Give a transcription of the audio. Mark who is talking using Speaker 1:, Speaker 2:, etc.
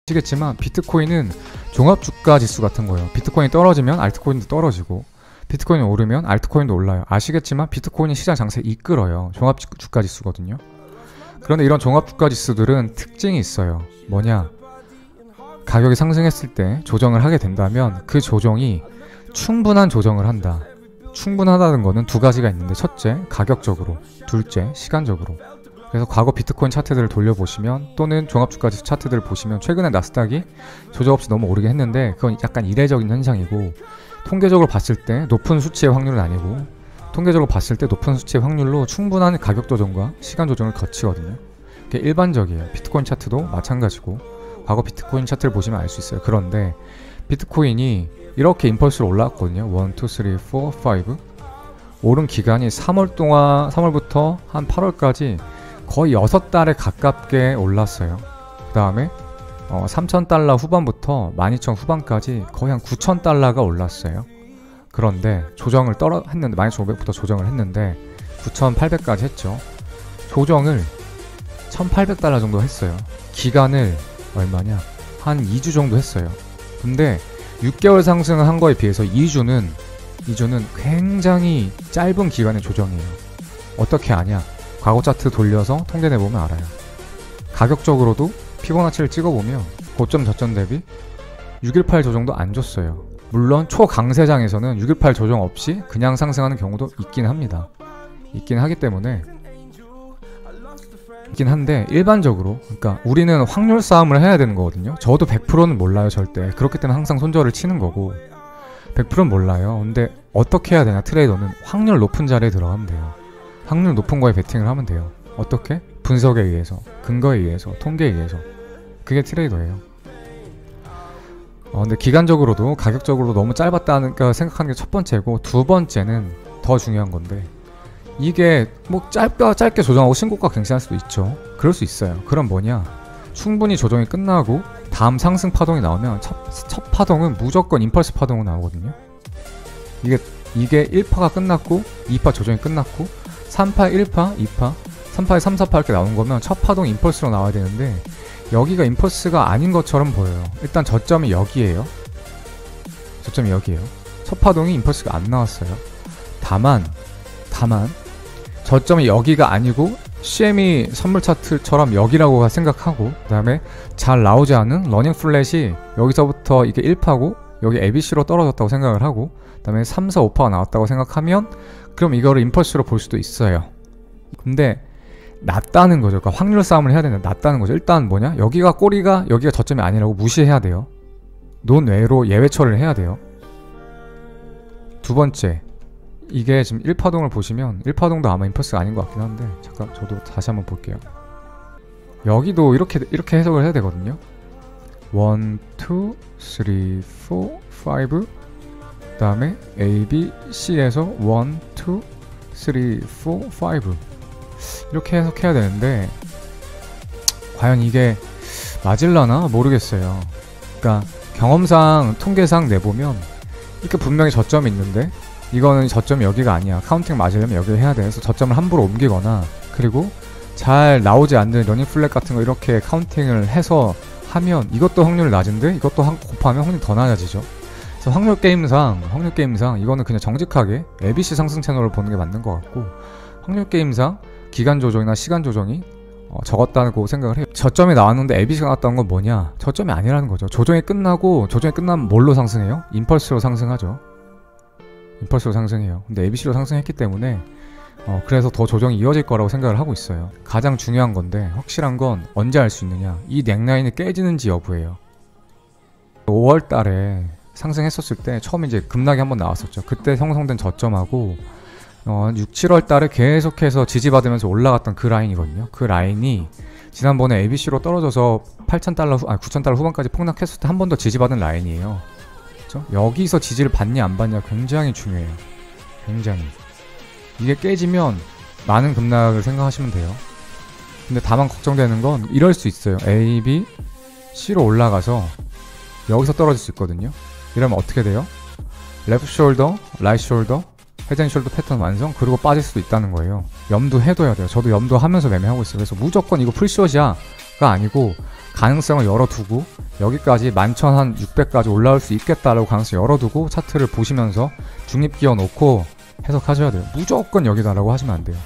Speaker 1: 아시겠지만 비트코인은 종합주가 지수 같은 거예요. 비트코인이 떨어지면 알트코인도 떨어지고 비트코인이 오르면 알트코인도 올라요. 아시겠지만 비트코인이 시장 장세를 이끌어요. 종합주가 지수거든요. 그런데 이런 종합주가 지수들은 특징이 있어요. 뭐냐? 가격이 상승했을 때 조정을 하게 된다면 그 조정이 충분한 조정을 한다. 충분하다는 거는 두 가지가 있는데, 첫째, 가격적으로, 둘째, 시간적으로. 그래서 과거 비트코인 차트들을 돌려보시면, 또는 종합주가지수 차트들을 보시면 최근에 나스닥이 조정 없이 너무 오르긴 했는데 그건 약간 이례적인 현상이고, 통계적으로 봤을 때 높은 수치의 확률은 아니고, 통계적으로 봤을 때 높은 수치의 확률로 충분한 가격 조정과 시간 조정을 거치거든요. 그게 일반적이에요. 비트코인 차트도 마찬가지고 과거 비트코인 차트를 보시면 알 수 있어요. 그런데 비트코인이 이렇게 임펄스로 올라왔거든요. 1, 2, 3, 4, 5 오른 기간이 3월부터 한 8월까지 거의 6달에 가깝게 올랐어요. 그 다음에 3,000달러 후반부터 12,000 후반까지 거의 한 9,000달러가 올랐어요. 그런데 조정을 했는데 12,500부터 조정을 했는데 9,800까지 했죠. 조정을 1,800달러 정도 했어요. 기간을 얼마냐? 한 2주 정도 했어요. 근데 6개월 상승을 한 거에 비해서 2주는 굉장히 짧은 기간의 조정이에요. 어떻게 아냐? 과거 차트 돌려서 통계 내보면 알아요. 가격적으로도 피보나치를 찍어보면 고점 저점 대비 618 조정도 안 줬어요. 물론 초강세장에서는 618 조정 없이 그냥 상승하는 경우도 있긴 합니다. 있긴 하기 때문에 있긴 한데, 일반적으로, 그러니까 우리는 확률 싸움을 해야 되는 거거든요. 저도 100%는 몰라요, 절대. 그렇기 때문에 항상 손절을 치는 거고, 100%는 몰라요. 근데 어떻게 해야 되냐? 트레이더는 확률 높은 자리에 들어가면 돼요. 확률 높은 거에 베팅을 하면 돼요. 어떻게? 분석에 의해서, 근거에 의해서, 통계에 의해서. 그게 트레이더예요. 근데 기간적으로도 가격적으로도 너무 짧았다는 생각하는 게 첫 번째고, 두 번째는 더 중요한 건데, 이게 뭐 짧게 조정하고 신고가 갱신할 수도 있죠. 그럴 수 있어요. 그럼 뭐냐? 충분히 조정이 끝나고 다음 상승 파동이 나오면 첫 파동은 무조건 임펄스 파동으로 나오거든요. 이게 1파가 끝났고 2파 조정이 끝났고 3파, 1파, 2파, 3파에 3, 4파 이렇게 나온 거면 첫 파동 임펄스로 나와야 되는데, 여기가 임펄스가 아닌 것처럼 보여요. 일단 저점이 여기에요. 저점이 여기에요. 첫 파동이 임펄스가 안 나왔어요. 다만 저점이 여기가 아니고 CME 선물 차트처럼 여기라고 생각하고, 그 다음에 잘 나오지 않은 러닝 플랫이 여기서부터 이게 1파고 여기 ABC로 떨어졌다고 생각을 하고, 그 다음에 3, 4, 5파가 나왔다고 생각하면 그럼 이거를 임펄스로 볼 수도 있어요. 근데 낮다는 거죠. 그러니까 확률 싸움을 해야 되는데 낮다는 거죠. 일단 뭐냐? 여기가 저점이 아니라고 무시해야 돼요. 논외로 예외 처리를 해야 돼요. 두 번째, 이게 지금 1파동을 보시면 1파동도 아마 임펄스가 아닌 것 같긴 한데, 잠깐 저도 다시 한번 볼게요. 여기도 이렇게 해석을 해야 되거든요. 1, 2, 3, 4, 5 그 다음에 A, B, C에서 1, 2, 3, 4, 5 이렇게 해석해야 되는데, 과연 이게 맞을라나 모르겠어요. 그러니까 경험상, 통계상 내보면 이렇게 분명히 저점이 있는데 이거는 저점이 여기가 아니야. 카운팅 맞으려면 여기를 해야 돼. 그래서 저점을 함부로 옮기거나, 그리고 잘 나오지 않는 러닝 플랫 같은 거 이렇게 카운팅을 해서 하면 이것도 확률이 낮은데 이것도 곱하면 확률이 더 낮아지죠. 그래서 확률 게임상 이거는 그냥 정직하게 ABC 상승 채널을 보는 게 맞는 것 같고, 확률 게임상 기간 조정이나 시간 조정이 적었다고 생각을 해요. 저점이 나왔는데 ABC가 나왔다는 건 뭐냐? 저점이 아니라는 거죠. 조정이 끝나면 뭘로 상승해요? 임펄스로 상승하죠. 임펄스로 상승해요. 근데 ABC로 상승했기 때문에 그래서 더 조정이 이어질 거라고 생각을 하고 있어요. 가장 중요한 건데, 확실한 건 언제 알 수 있느냐? 이 넥라인이 깨지는지 여부예요. 5월 달에 상승했었을 때 처음 이제 급락이 한번 나왔었죠. 그때 형성된 저점하고 6, 7월 달에 계속해서 지지받으면서 올라갔던 그 라인이거든요. 그 라인이 지난번에 ABC로 떨어져서 9,000달러 후반까지 폭락했을 때 한 번 더 지지받은 라인이에요. 그렇죠? 여기서 지지를 받냐 안 받냐 굉장히 중요해요. 굉장히. 이게 깨지면 많은 급락을 생각하시면 돼요. 근데 다만 걱정되는 건 이럴 수 있어요. A, B, C로 올라가서 여기서 떨어질 수 있거든요. 이러면 어떻게 돼요? 레프트 숄더, 라이트 숄더, 헤드앤숄더 패턴 완성, 그리고 빠질 수도 있다는 거예요. 염두해둬야 돼요. 저도 염두하면서 매매하고 있어요. 그래서 무조건 이거 풀숏이야가 아니고 가능성을 열어두고 여기까지 11,600까지 올라올 수 있겠다라고 가능성을 열어두고 차트를 보시면서 중립 기어 놓고 해석하셔야 돼요. 무조건 여기다라고 하시면 안 돼요.